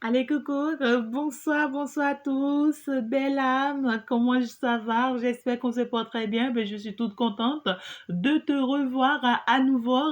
Allez, coucou, bonsoir, bonsoir à tous, belle âme, comment ça va? J'espère qu'on se porte très bien. Ben, je suis toute contente de te revoir à nouveau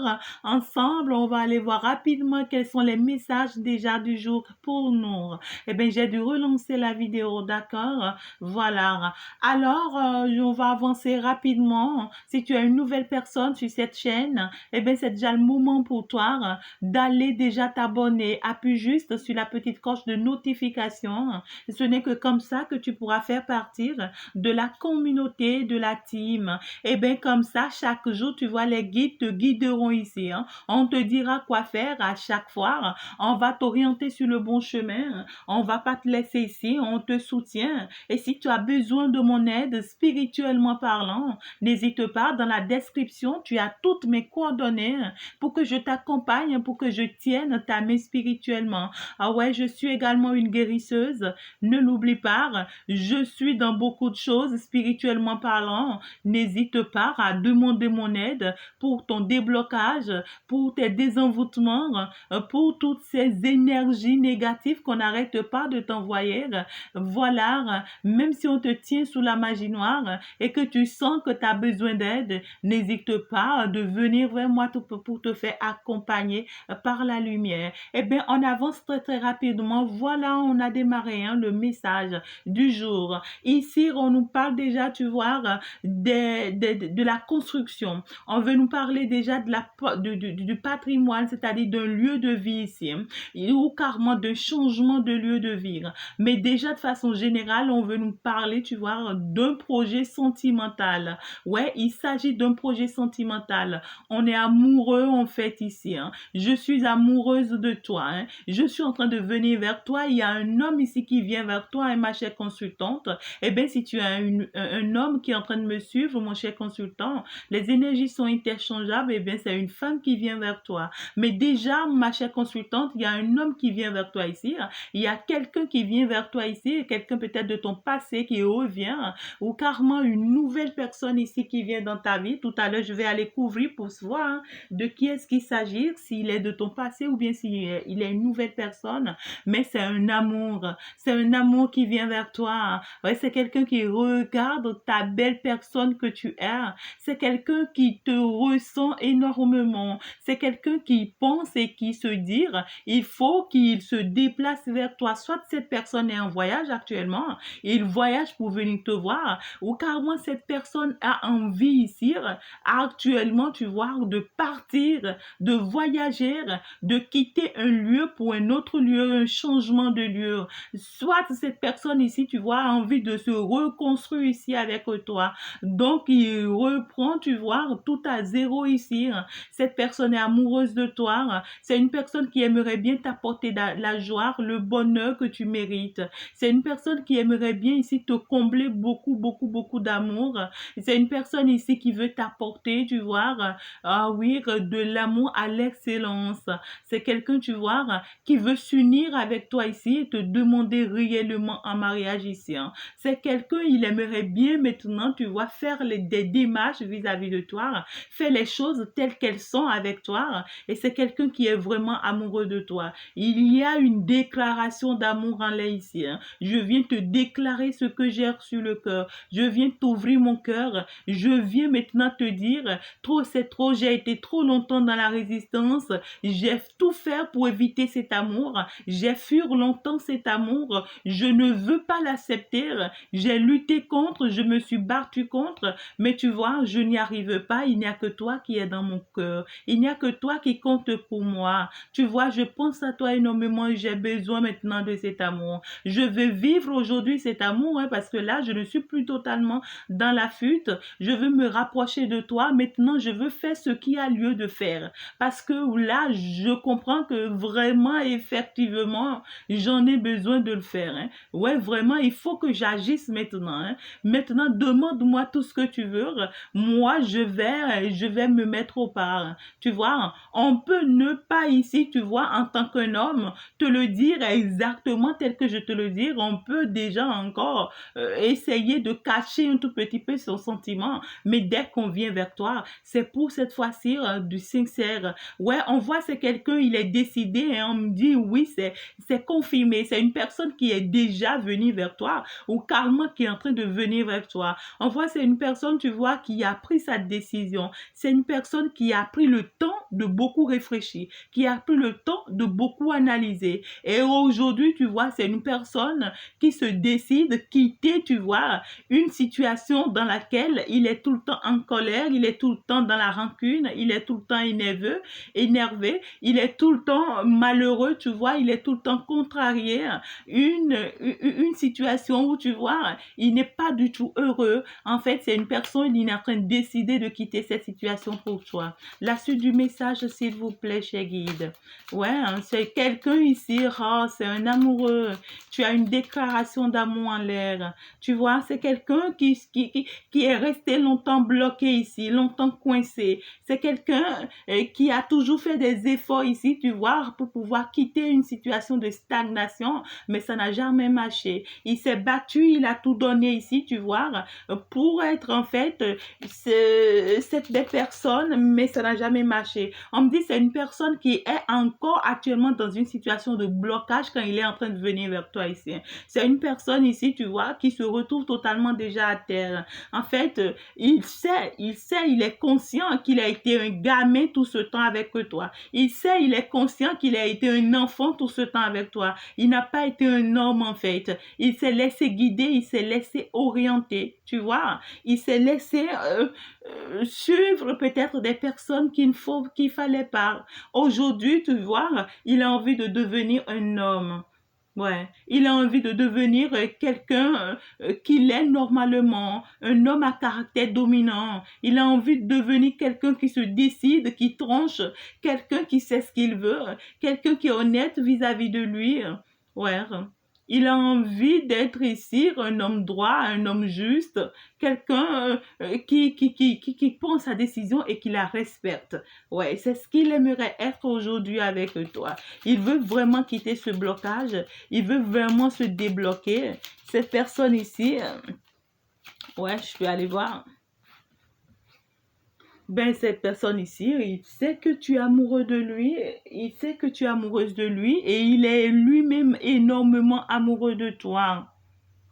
ensemble. On va aller voir rapidement quels sont les messages déjà du jour pour nous. Eh bien, j'ai dû relancer la vidéo, d'accord? Voilà. Alors, on va avancer rapidement. Si tu es une nouvelle personne sur cette chaîne, eh bien, c'est déjà le moment pour toi d'aller déjà t'abonner. Appuie juste sur la petite cloche de notification. Ce n'est que comme ça que tu pourras faire partir de la communauté, de la team. Et bien comme ça, chaque jour, tu vois, les guides te guideront ici. On te dira quoi faire à chaque fois. On va t'orienter sur le bon chemin. On va pas te laisser ici. On te soutient. Et si tu as besoin de mon aide spirituellement parlant, n'hésite pas. Dans la description, tu as toutes mes coordonnées pour que je t'accompagne, pour que je tienne ta main spirituellement. Ah ouais, je suis également une guérisseuse. Ne l'oublie pas, je suis dans beaucoup de choses spirituellement parlant. N'hésite pas à demander mon aide pour ton déblocage, pour tes désenvoûtements, pour toutes ces énergies négatives qu'on n'arrête pas de t'envoyer. Voilà, même si on te tient sous la magie noire et que tu sens que tu as besoin d'aide, n'hésite pas de venir vers moi pour te faire accompagner par la lumière. Eh bien, on avance très très rapidement. Voilà, on a démarré le message du jour. Ici, on nous parle déjà, tu vois, de la construction. On veut nous parler déjà du patrimoine, c'est-à-dire d'un lieu de vie ici, ou carrément d'un changement de lieu de vie. Mais déjà, de façon générale, on veut nous parler, tu vois, d'un projet sentimental. Ouais, il s'agit d'un projet sentimental. On est amoureux en fait ici. Je suis amoureuse de toi. Je suis en train de venir vers toi. Il y a un homme ici qui vient vers toi, ma chère consultante. Eh bien, si tu as un homme qui est en train de me suivre, mon cher consultant, les énergies sont interchangeables. Eh bien, c'est une femme qui vient vers toi. Mais déjà, ma chère consultante, il y a un homme qui vient vers toi ici. Il y a quelqu'un qui vient vers toi ici, quelqu'un peut-être de ton passé qui revient, ou carrément une nouvelle personne ici qui vient dans ta vie. Tout à l'heure, je vais aller couvrir pour voir de qui est-ce qu'il s'agit, s'il est de ton passé ou bien s'il est une nouvelle personne. Mais c'est un amour qui vient vers toi. Ouais, c'est quelqu'un qui regarde ta belle personne que tu es. C'est quelqu'un qui te ressent énormément. C'est quelqu'un qui pense et qui se dit, il faut qu'il se déplace vers toi. Soit cette personne est en voyage actuellement, il voyage pour venir te voir, ou carrément cette personne a envie ici, actuellement, tu vois, de partir, de voyager, de quitter un lieu pour un autre lieu, un changement de lieu. Soit cette personne ici, tu vois, a envie de se reconstruire ici avec toi. Donc, il reprend, tu vois, tout à zéro ici. Cette personne est amoureuse de toi. C'est une personne qui aimerait bien t'apporter la joie, le bonheur que tu mérites. C'est une personne qui aimerait bien ici te combler beaucoup, beaucoup, beaucoup d'amour. C'est une personne ici qui veut t'apporter, tu vois, ah oui, de l'amour à l'excellence. C'est quelqu'un, tu vois, qui veut s'unir avec toi ici et te demander réellement en mariage ici. C'est quelqu'un, il aimerait bien maintenant, tu vois, faire des démarches vis-à-vis de toi, faire les choses telles qu'elles sont avec toi. Et c'est quelqu'un qui est vraiment amoureux de toi. Il y a une déclaration d'amour en l'air ici. Je viens te déclarer ce que j'ai sur le cœur. Je viens t'ouvrir mon cœur. Je viens maintenant te dire, trop c'est trop, j'ai été trop longtemps dans la résistance. J'ai tout fait pour éviter cet amour. J'ai fui longtemps cet amour. Je ne veux pas l'accepter. J'ai lutté contre, je me suis battu contre. Mais tu vois, je n'y arrive pas. Il n'y a que toi qui es dans mon cœur. Il n'y a que toi qui compte pour moi. Tu vois, je pense à toi énormément et j'ai besoin maintenant de cet amour. Je veux vivre aujourd'hui cet amour parce que là, je ne suis plus totalement dans la fuite. Je veux me rapprocher de toi. Maintenant, je veux faire ce qu'il y a lieu de faire. Parce que là, je comprends que vraiment, effectivement, j'en ai besoin de le faire. Ouais, vraiment, il faut que j'agisse maintenant. Maintenant, demande-moi tout ce que tu veux. Moi, je vais me mettre au pas. Tu vois, on peut ne pas ici, tu vois, en tant qu'un homme, te le dire exactement tel que je te le dis. On peut déjà encore essayer de cacher un tout petit peu son sentiment. Mais dès qu'on vient vers toi, c'est pour cette fois-ci du sincère. Ouais, on voit c'est quelqu'un, il est décidé et on me dit oui, c'est confirmé. C'est une personne qui est déjà venue vers toi ou carrément qui est en train de venir vers toi. On voit, c'est une personne, tu vois, qui a pris sa décision. C'est une personne qui a pris le temps de beaucoup réfléchir, qui a pris le temps de beaucoup analyser. Et aujourd'hui, tu vois, c'est une personne qui se décide de quitter, tu vois, une situation dans laquelle il est tout le temps en colère, il est tout le temps dans la rancune, il est tout le temps énervé, il est tout le temps malheureux, tu vois, il est tout le temps contrarié. Une situation où, tu vois, il n'est pas du tout heureux. En fait, c'est une personne, il est en train de décider de quitter cette situation pour toi. La suite du message, s'il vous plaît, cher guide. Ouais, hein, c'est quelqu'un ici, oh, c'est un amoureux. Tu as une déclaration d'amour en l'air. Tu vois, c'est quelqu'un qui est resté longtemps bloqué ici, longtemps coincé. C'est quelqu'un qui a toujours fait des efforts ici, tu vois, pour pouvoir quitter une situation de stagnation, mais ça n'a jamais marché. Il s'est battu, il a tout donné ici, tu vois, pour être en fait cette des personnes, mais ça n'a jamais marché. On me dit c'est une personne qui est encore actuellement dans une situation de blocage quand il est en train de venir vers toi ici. C'est une personne ici, tu vois, qui se retrouve totalement déjà à terre. En fait, il est conscient qu'il a été un gamin tout ce temps avec toi. Il est conscient qu'il a été un enfant tout ce temps avec toi. Il n'a pas été un homme en fait. Il s'est laissé guider, il s'est laissé orienter, tu vois. Il s'est laissé suivre peut-être des personnes qu'il fallait pas. Aujourd'hui, tu vois, il a envie de devenir un homme. Ouais, il a envie de devenir quelqu'un qu'il est normalement, un homme à caractère dominant. Il a envie de devenir quelqu'un qui se décide, qui tranche, quelqu'un qui sait ce qu'il veut, quelqu'un qui est honnête vis-à-vis de lui. Ouais, il a envie d'être ici un homme droit, un homme juste, quelqu'un qui prend sa décision et qui la respecte. Ouais, c'est ce qu'il aimerait être aujourd'hui avec toi. Il veut vraiment quitter ce blocage. Il veut vraiment se débloquer. Cette personne ici, ouais, je peux aller voir. Ben, cette personne ici, il sait que tu es amoureux de lui, il sait que tu es amoureuse de lui et il est lui-même énormément amoureux de toi.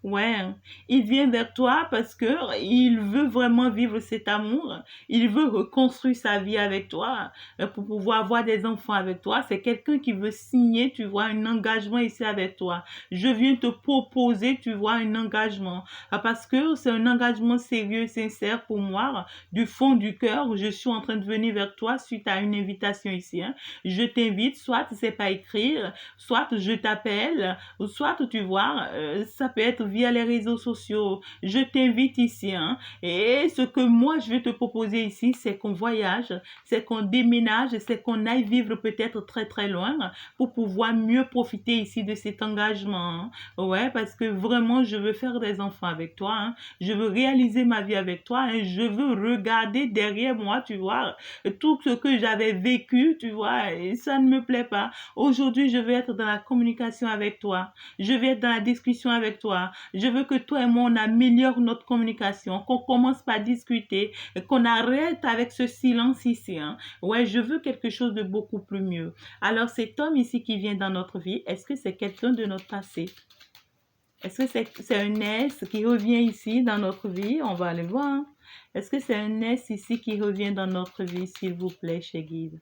Ouais, il vient vers toi parce que il veut vraiment vivre cet amour. Il veut reconstruire sa vie avec toi pour pouvoir avoir des enfants avec toi. C'est quelqu'un qui veut signer, tu vois, un engagement ici avec toi. Je viens te proposer, tu vois, un engagement parce que c'est un engagement sérieux, sincère pour moi. Du fond du cœur, je suis en train de venir vers toi suite à une invitation ici. Hein. Je t'invite, soit c'est pas écrire, soit je t'appelle, ou soit tu vois, ça peut être via les réseaux sociaux. Je t'invite ici. Hein, et ce que moi, je vais te proposer ici, c'est qu'on voyage, c'est qu'on déménage, c'est qu'on aille vivre peut-être très très loin pour pouvoir mieux profiter ici de cet engagement. Hein. Ouais, parce que vraiment, je veux faire des enfants avec toi. Hein. Je veux réaliser ma vie avec toi. Hein. Je veux regarder derrière moi, tu vois, tout ce que j'avais vécu, tu vois, et ça ne me plaît pas. Aujourd'hui, je veux être dans la communication avec toi. Je veux être dans la discussion avec toi. Je veux que toi et moi, on améliore notre communication, qu'on commence par discuter, qu'on arrête avec ce silence ici. Hein. Ouais, je veux quelque chose de beaucoup plus mieux. Alors, cet homme ici qui vient dans notre vie, est-ce que c'est quelqu'un de notre passé? Est-ce que c'est un S qui revient ici dans notre vie? On va aller voir. Hein. Est-ce que c'est un S ici qui revient dans notre vie, s'il vous plaît, chez Guide?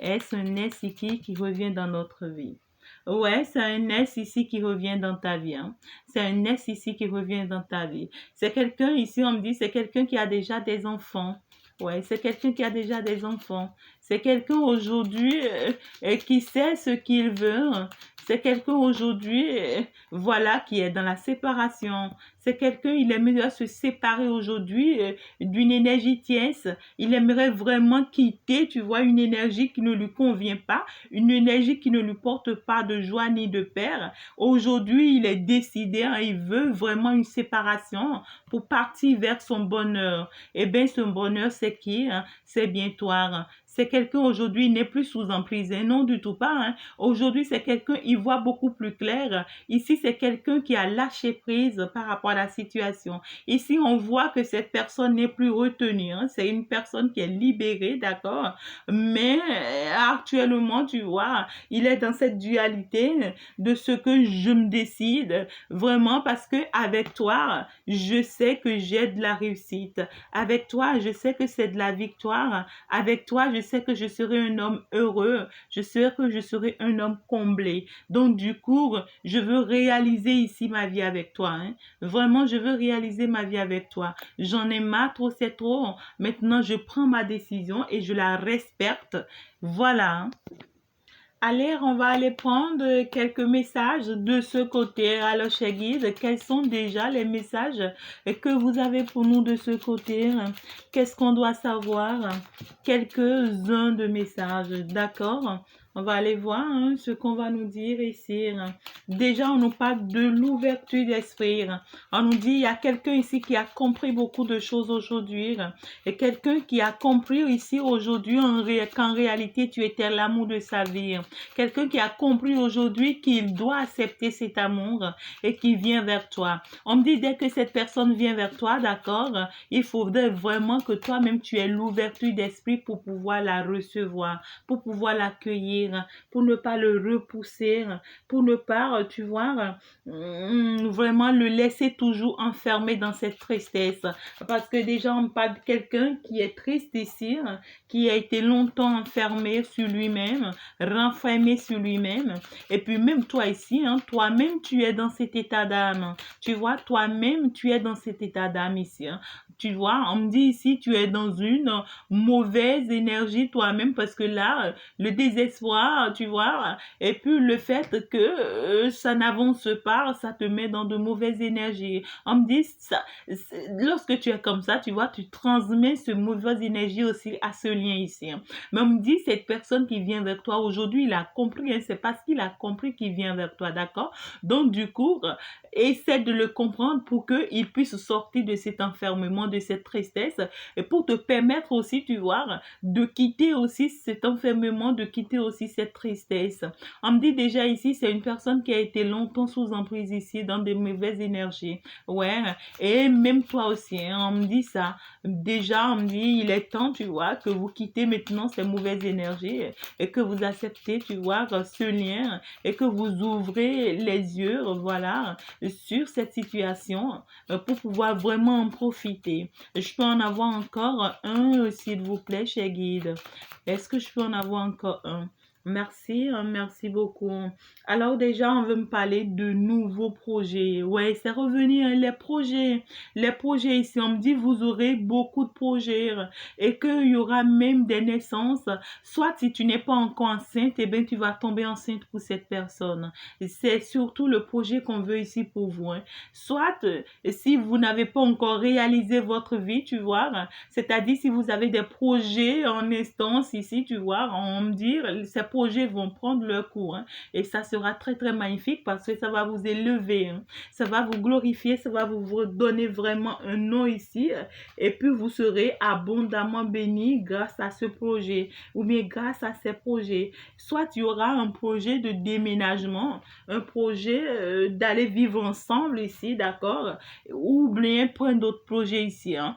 Est-ce un S ici qui revient dans notre vie? Ouais, c'est un S ici qui revient dans ta vie. Hein. C'est un S ici qui revient dans ta vie. C'est quelqu'un ici, on me dit, c'est quelqu'un qui a déjà des enfants. Ouais, c'est quelqu'un qui a déjà des enfants. C'est quelqu'un aujourd'hui qui sait ce qu'il veut. C'est quelqu'un aujourd'hui, voilà, qui est dans la séparation. C'est quelqu'un, il aimerait se séparer aujourd'hui d'une énergie tierce. Il aimerait vraiment quitter, tu vois, une énergie qui ne lui convient pas, une énergie qui ne lui porte pas de joie ni de paix. Aujourd'hui, il est décidé, hein, il veut vraiment une séparation pour partir vers son bonheur. Eh bien, ce bonheur, c'est qui? Hein? C'est bien toi. Hein? c'est quelqu'un aujourd'hui, il n'est plus sous emprise, hein, non du tout pas. Hein. Aujourd'hui, c'est quelqu'un, il voit beaucoup plus clair. Ici, c'est quelqu'un qui a lâché prise par rapport à la situation. Ici, on voit que cette personne n'est plus retenue. Hein. C'est une personne qui est libérée, d'accord? Mais actuellement, tu vois, il est dans cette dualité de ce que je me décide vraiment parce que avec toi, je sais que j'ai de la réussite. Avec toi, je sais que c'est de la victoire. Avec toi, je sais que je serai un homme heureux. Je sais que je serai un homme comblé. Donc, du coup, je veux réaliser ici ma vie avec toi. Hein. Vraiment, je veux réaliser ma vie avec toi. J'en ai marre, trop, c'est trop. Maintenant, je prends ma décision et je la respecte. Voilà. Hein. Allez, on va aller prendre quelques messages de ce côté. Alors, cher guide, quels sont déjà les messages que vous avez pour nous de ce côté? Qu'est-ce qu'on doit savoir? Quelques-uns de messages, d'accord? On va aller voir hein, ce qu'on va nous dire ici. Déjà, on nous parle de l'ouverture d'esprit. On nous dit, il y a quelqu'un ici qui a compris beaucoup de choses aujourd'hui. Et quelqu'un qui a compris ici aujourd'hui qu'en réalité, tu étais l'amour de sa vie. Quelqu'un qui a compris aujourd'hui qu'il doit accepter cet amour et qui vient vers toi. On me dit, dès que cette personne vient vers toi, d'accord, il faudrait vraiment que toi-même, tu aies l'ouverture d'esprit pour pouvoir la recevoir, pour pouvoir l'accueillir, pour ne pas le repousser, pour ne pas, tu vois, vraiment le laisser toujours enfermé dans cette tristesse. Parce que déjà, on parle de quelqu'un qui est triste ici, qui a été longtemps enfermé sur lui-même, renfermé sur lui-même. Et puis même toi ici, hein, toi-même, tu es dans cet état d'âme. Tu vois, toi-même, tu es dans cet état d'âme ici. Hein. Tu vois, on me dit ici, tu es dans une mauvaise énergie toi-même parce que là, le désespoir, tu vois, et puis le fait que ça n'avance pas, ça te met dans de mauvaises énergies. On me dit, ça, lorsque tu es comme ça, tu vois, tu transmets ce mauvaise énergie aussi à ce lien ici. Hein. Mais on me dit, cette personne qui vient vers toi aujourd'hui, il a compris, hein, c'est parce qu'il a compris qu'il vient vers toi, d'accord? Donc, du coup, essaie de le comprendre pour qu'il puisse sortir de cet enfermement, de cette tristesse, et pour te permettre aussi, tu vois, de quitter aussi cet enfermement, de quitter aussi cette tristesse. On me dit déjà ici, c'est une personne qui a été longtemps sous emprise ici, dans des mauvaises énergies. Ouais, et même toi aussi, hein, on me dit ça. Déjà, on me dit, il est temps, tu vois, que vous quittez maintenant ces mauvaises énergies et que vous acceptez, tu vois, ce lien et que vous ouvrez les yeux, voilà, sur cette situation pour pouvoir vraiment en profiter. Je peux en avoir encore un, s'il vous plaît, cher guide. Est-ce que je peux en avoir encore un? Merci, merci beaucoup. Alors déjà, on veut me parler de nouveaux projets. Ouais, c'est revenu, hein, les projets. Les projets ici, on me dit, vous aurez beaucoup de projets et qu'il y aura même des naissances. Soit si tu n'es pas encore enceinte, eh bien, tu vas tomber enceinte pour cette personne. C'est surtout le projet qu'on veut ici pour vous. Hein. Soit si vous n'avez pas encore réalisé votre vie, tu vois, c'est-à-dire si vous avez des projets en instance ici, tu vois, on me dit, ces projets vont prendre leur cours. Hein, et ça sera très, très magnifique parce que ça va vous élever. Hein, ça va vous glorifier, ça va vous donner vraiment un nom ici. Et puis, vous serez abondamment béni grâce à ce projet ou bien grâce à ces projets. Soit il y aura un projet de déménagement, un projet d'aller vivre ensemble ici, d'accord? Ou bien plein d'autres projets ici. Hein.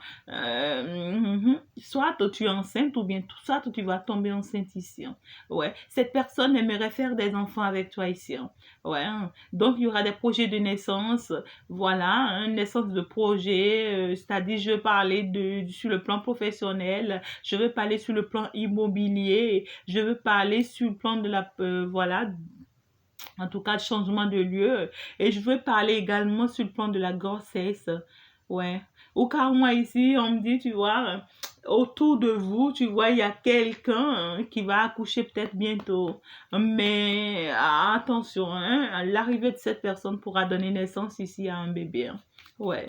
Soit tu es enceinte ou bien soit tu vas tomber enceinte ici. Hein. Ouais. Cette personne aimerait faire des enfants avec toi ici. Hein. Ouais. Hein. Donc, il y aura des projets de naissance. Voilà, hein, naissance de projet. C'est-à-dire, je veux parler sur le plan professionnel. Je veux parler sur le plan immobilier. Je veux parler sur le plan de la... voilà, en tout cas, de changement de lieu. Et je veux parler également sur le plan de la grossesse. Ouais. Ou car moi ici, on me dit, tu vois, autour de vous, tu vois, il y a quelqu'un qui va accoucher peut-être bientôt. Mais attention, hein, l'arrivée de cette personne pourra donner naissance ici à un bébé. Hein. Ouais.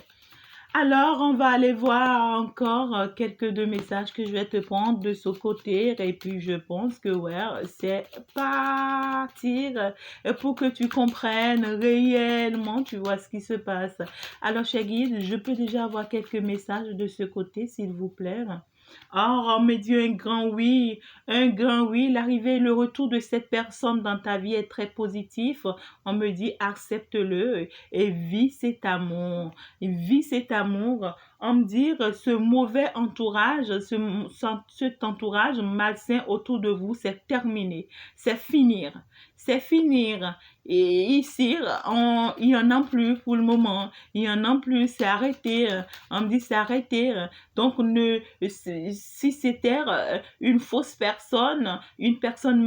Alors, on va aller voir encore quelques deux messages que je vais te prendre de ce côté. Et puis, je pense que, ouais, c'est partir pour que tu comprennes réellement, tu vois, ce qui se passe. Alors, cher guide, je peux déjà avoir quelques messages de ce côté, s'il vous plaît. Or, on me dit un grand oui, l'arrivée et le retour de cette personne dans ta vie est très positif. On me dit accepte-le et vis cet amour. On me dit ce mauvais entourage, cet entourage malsain autour de vous, c'est terminé, c'est finir. Et ici, il y en a plus pour le moment, il y en a plus, c'est arrêté. On me dit c'est arrêté. Donc, si c'était une fausse personne, une personne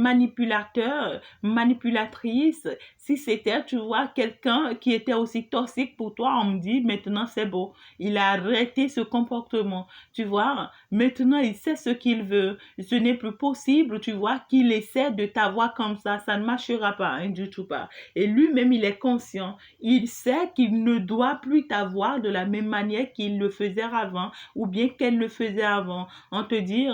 manipulatrice, si c'était, tu vois, quelqu'un qui était aussi toxique pour toi, on me dit maintenant c'est beau. Il a arrêté ce comportement, tu vois. Maintenant, il sait ce qu'il veut. Ce n'est plus possible, tu vois, qu'il essaie de t'avoir comme ça ne marchera pas, hein, du tout pas. Et lui-même, il est conscient. Il sait qu'il ne doit plus t'avoir de la même manière qu'il le faisait avant ou bien qu'elle le faisait avant. On te dit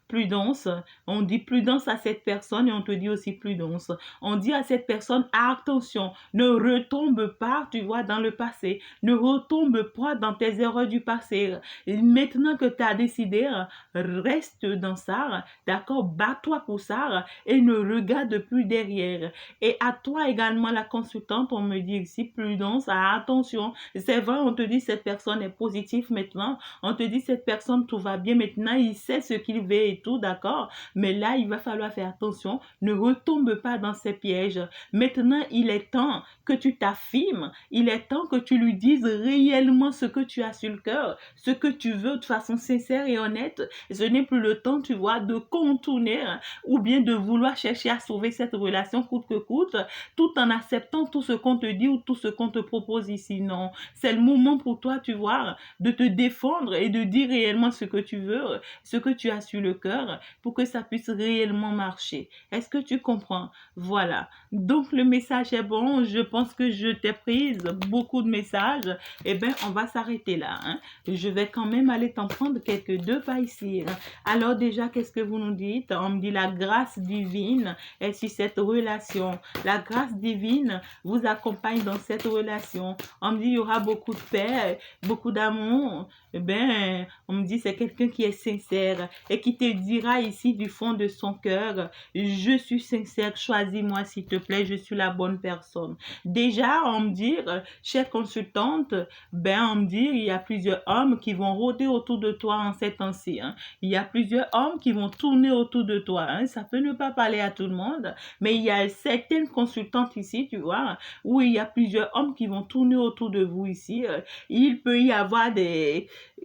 prudence, on dit prudence à cette personne et on te dit aussi prudence. On dit à cette personne attention, ne retombe pas, tu vois, dans le passé. Ne retombe pas dans tes erreurs du passé. Et maintenant que tu as décidé, reste dans ça, d'accord, bats-toi pour ça et ne regarde plus derrière. Et à toi également, la consultante, on me dit ici prudence, attention. C'est vrai, on te dit cette personne est positive maintenant, on te dit cette personne tout va bien maintenant, il sait ce qu'il veut et tout, d'accord, mais là, il va falloir faire attention, ne retombe pas dans ces pièges. Maintenant, il est temps que tu t'affirmes, il est temps que tu lui dises réellement ce que tu as sur le cœur, ce que tu veux de façon sincère et honnête. Ce n'est plus le temps, tu vois, de contourner ou bien de vouloir chercher à sauver cette relation coûte que coûte, tout en acceptant tout ce qu'on te dit ou tout ce qu'on te propose ici. Non, c'est le moment pour toi, tu vois, de te défendre et de dire réellement ce que tu veux, ce que tu as sur le cœur, pour que ça puisse réellement marcher. Est-ce que tu comprends? Voilà. Donc, le message est bon. Je pense que je t'ai prise beaucoup de messages. Eh bien, on va s'arrêter là, hein. Je vais quand même aller t'en prendre quelques deux pas ici, hein. Alors déjà, qu'est-ce que vous nous dites? On me dit la grâce divine est sur cette relation. La grâce divine vous accompagne dans cette relation. On me dit il y aura beaucoup de paix, beaucoup d'amour. Eh bien, on me dit c'est quelqu'un qui est sincère et qui te dira ici du fond de son cœur, je suis sincère, choisis-moi s'il te plaît, je suis la bonne personne. Déjà, on me dit, chère consultante, ben on me dit il y a plusieurs hommes qui vont rôder autour de toi en ces temps-ci, hein. Il y a plusieurs hommes qui vont tourner autour de toi, hein. Ça peut ne pas parler à tout le monde, mais il y a certaines consultantes ici, tu vois, où il y a plusieurs hommes qui vont tourner autour de vous ici. Il peut y avoir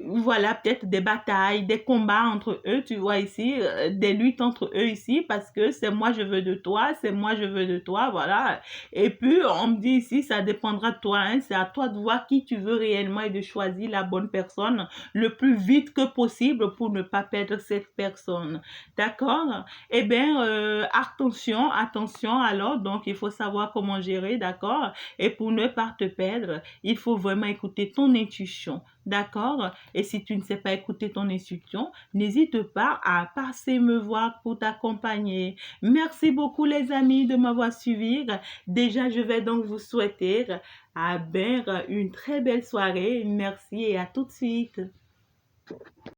voilà, peut-être des batailles, des combats entre eux, tu vois ici, des luttes entre eux ici, parce que c'est moi je veux de toi, c'est moi je veux de toi, voilà. Et puis, on me dit ici, ça dépendra de toi, hein. C'est à toi de voir qui tu veux réellement et de choisir la bonne personne le plus vite que possible pour ne pas perdre cette personne. D'accord? Eh bien, attention alors, donc il faut savoir comment gérer, d'accord? Et pour ne pas te perdre, il faut vraiment écouter ton intuition, d'accord? Et si tu ne sais pas écouter ton intuition, n'hésite pas à passer me voir pour t'accompagner. Merci beaucoup les amis de m'avoir suivi. Déjà, je vais donc vous souhaiter une très belle soirée. Merci et à tout de suite.